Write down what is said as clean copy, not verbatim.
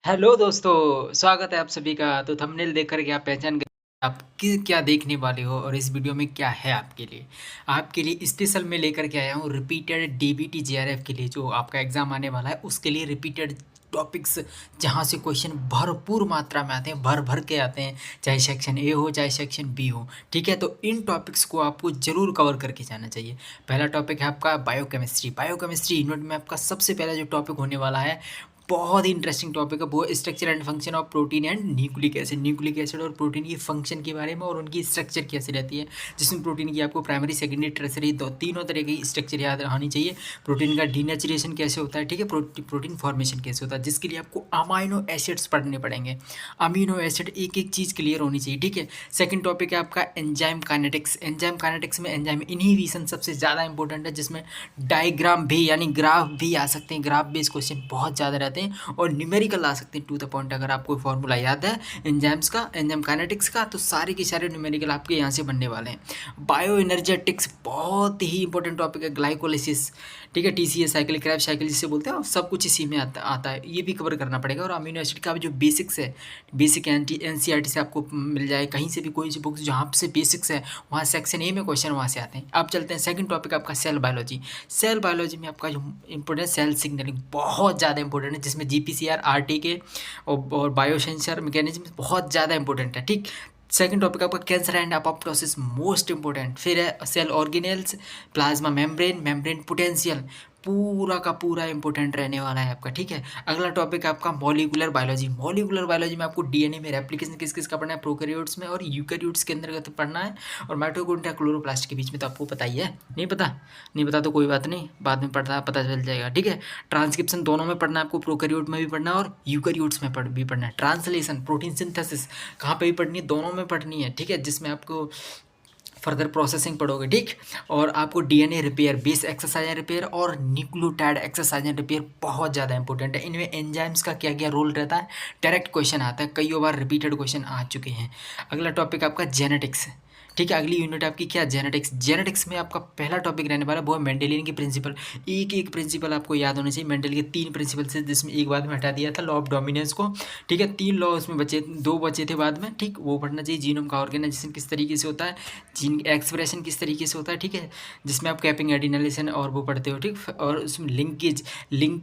Hello दोस्तों, स्वागत है आप सभी का। तो थंबनेल देख कर के आप पहचान गए आप क्या देखने वाले हो और इस वीडियो में क्या है आपके लिए। आपके लिए स्पेशल मैं लेकर के आया हूँ रिपीटेड डीबीटी जेआरएफ के लिए, जो आपका एग्ज़ाम आने वाला है उसके लिए रिपीटेड टॉपिक्स, जहाँ से क्वेश्चन भरपूर मात्रा में आते हैं, भर भर के आते हैं, चाहे सेक्शन ए हो चाहे सेक्शन बी हो। ठीक है, तो इन टॉपिक्स को आपको जरूर कवर करके जाना चाहिए। पहला टॉपिक है आपका बायोकेमिस्ट्री। बायोकेमिस्ट्री यूनिट में आपका सबसे पहला जो टॉपिक होने वाला है, बहुत ही इंटरेस्टिंग टॉपिक है, वो structure and function of protein and nucleic acid. Nucleic acid और प्रोटीन की फंक्शन के बारे में और उनकी स्ट्रक्चर कैसे रहती है, जिसमें प्रोटीन की आपको प्राइमरी सेकेंडरी टर्सरी तीनों तरह की स्ट्रक्चर याद रहनी चाहिए। प्रोटीन का डीनेचुरेशन कैसे होता है, ठीक है, प्रोटीन फॉर्मेशन कैसे होता है, जिसके लिए आपको अमाइनो एसिड्स पढ़ने पड़ेंगे। अमीनो एसिड एक एक चीज़ क्लियर होनी चाहिए। ठीक है, सेकंड टॉपिक है आपका एंजाइम काइनेटिक्स। एंजाइम काइनेटिक्स में एंजाइम इनहिबिशन सबसे ज़्यादा इंपॉर्टेंट है, जिसमें डायग्राम भी यानी ग्राफ भी आ सकते हैं। ग्राफ बेस्ड क्वेश्चन बहुत ज़्यादा रहते हैं और न्यूमेरिकल आ सकते हैं टू द पॉइंट। अगर आपको फॉर्मूला याद है एंजाइम्स का, एंजाइम काइनेटिक्स का, तो सारे के सारे न्यूमेरिकल आपके यहाँ से बनने वाले हैं। बायो एनर्जेटिक्स बहुत ही इंपॉर्टेंट टॉपिक है। ग्लाइकोलिसिस, ठीक है, टीसीएस साइकिल, क्रैब साइकिल जिसे बोलते हैं, और सब कुछ इसी में आता है, ये भी कवर करना पड़ेगा। और अमीनो एसिड का भी जो बेसिक्स है, बेसिक एनसीईआरटी से आपको मिल जाए, कहीं से भी कोई सी बुक्स जहाँ से बेसिक्स है वहाँ सेक्शन ए में क्वेश्चन वहाँ से आते हैं। अब चलते हैं सेकंड टॉपिक आपका सेल बायोलॉजी। सेल बायोलॉजी में आपका जो इंपॉर्टेंट सेल सिग्नलिंग बहुत ज़्यादा इंपॉर्टेंट है, जिसमें जीपीसीआर, आरटीके और बायोसेंसर मैकेनिज्म बहुत ज़्यादा इंपॉर्टेंट है। ठीक, सेकंड टॉपिक आपका cancer and apoptosis, most important. फिर है cell organelles, plasma membrane, membrane potential, पूरा का पूरा इंपॉर्टेंट रहने वाला है आपका। ठीक है, अगला टॉपिक आपका मॉलिक्यूलर बायोलॉजी। मॉलिक्यूलर बायोलॉजी में आपको डीएनए में रेप्लिकेशन किस किस का पढ़ना है, प्रोकैरियोट्स में और यूकैरियोट्स के अंतर्गत पढ़ना है, और माइटोकॉन्ड्रिया क्लोरोप्लास्ट के बीच में। तो आपको पता ही है, नहीं पता, नहीं पता तो कोई बात नहीं, बाद में पता चल जाएगा। ठीक है, ट्रांसक्रिप्शन दोनों में पढ़ना है आपको, प्रोकैरियोट में भी पढ़ना है और यूकैरियोट्स में भी पढ़ना है। ट्रांसलेशन, प्रोटीन सिंथेसिस कहाँ पे भी पढ़नी है, दोनों में पढ़नी है। ठीक है, जिसमें आपको फर्दर प्रोसेसिंग पढ़ोगे। ठीक, और आपको DNA repair, base exercise and repair और न्यूक्लियोटाइड एक्सरसाइज एंड रिपेयर बहुत ज़्यादा इंपॉर्टेंट है। इनमें एंजाइम्स का क्या क्या रोल रहता है, डायरेक्ट क्वेश्चन आता है, कई बार रिपीटेड क्वेश्चन आ चुके हैं। अगला टॉपिक आपका जेनेटिक्स। ठीक है, अगली यूनिट आपकी क्या, जेनेटिक्स। जेनेटिक्स में आपका पहला टॉपिक रहने वाला वो है मेंडेलियन की प्रिंसिपल। एक एक प्रिंसिपल आपको याद होने चाहिए। मेंडल के 3 प्रिंसिपल से, जिसमें एक बाद में हटा दिया था लॉ ऑफ डोमिनेंस को। ठीक है, 3 लॉ उसमें बचे, 2 बचे थे बाद में। ठीक, वो पढ़ना चाहिए। जीनोम का ऑर्गेनाइजेशन किस तरीके से होता है, जीन एक्सप्रेशन किस तरीके से होता है। ठीक है, जिसमें आप कैपिंग एडिनलेशन और वो पढ़ते हो। ठीक, और उसमें लिंकेज, लिंक